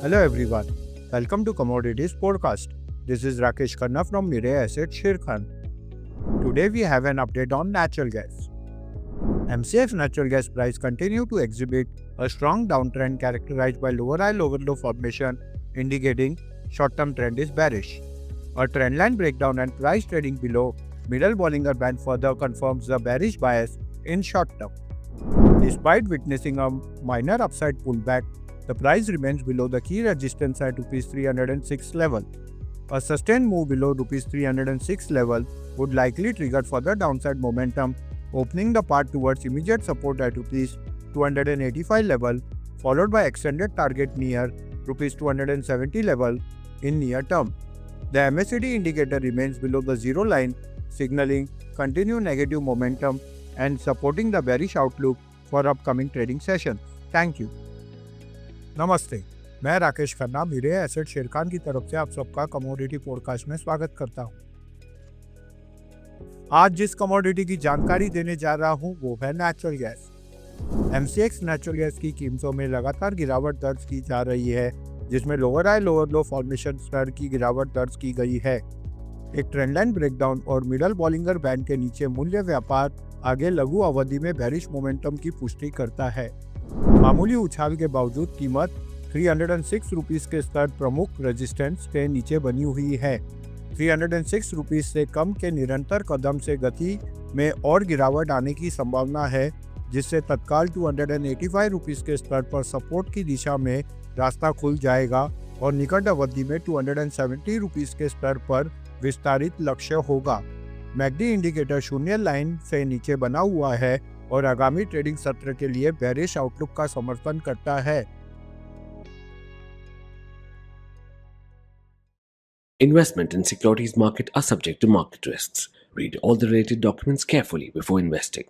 Hello everyone, welcome to Commodities Podcast. This is Rakesh Khanna from Mirae Asset Sharekhan. Today we have an update on natural gas. MCX natural gas price continue to exhibit a strong downtrend characterized by lower high lower low formation, indicating short-term trend is bearish. A trendline breakdown and price trading below middle Bollinger Band further confirms the bearish bias in short term. Despite witnessing a minor upside pullback, the price remains below the key resistance at Rs 306 level. A sustained move below Rs 306 level would likely trigger further downside momentum, opening the path towards immediate support at Rs 285 level, followed by extended target near Rs 270 level in near term. The MACD indicator remains below the zero line, signaling continued negative momentum and supporting the bearish outlook for upcoming trading session. Thank you. नमस्ते, मैं Rakesh Khanna Mirae Asset Sharekhan की तरफ से आप सबका commodity podcast में स्वागत करता हूं। आज जिस कमोडिटी की जानकारी देने जा रहा हूं वो है natural gas. MCX natural gas की कीमतों में लगातार गिरावट दर्ज की जा रही है, जिसमें लोअर हाई लोअर लो फॉर्मेशन स्तर की गिरावट दर्ज की गई है। एक ट्रेंडलाइन ब्रेकडाउन और मिडल बॉलिंगर बैंड के नीचे मूल्य व्यापार आगे लघु अवधि में बेरिश मोमेंटम की पुष्टि करता है। मामूली उछाल के बावजूद कीमत 306 रुपीस के स्तर प्रमुख रेजिस्टेंस के नीचे बनी हुई है। 306 रुपीस से कम के निरंतर कदम से गति में और गिरावट आने की संभावना है, जिससे तत्काल 285 रुपीस के स्तर पर सपोर्ट की दिशा में रास्ता खुल जाएगा और निकट अवधि में 270 रुपीस के स्तर पर विस्तारित लक्ष्य होगा। मैकडी इंडिकेटर शून्य लाइन से नीचे बना हुआ है और आगामी ट्रेडिंग सत्र के लिए बेरिश आउटलुक का समर्थन करता है। Investment in securities market are subject to market risks. Read all the related documents carefully before investing.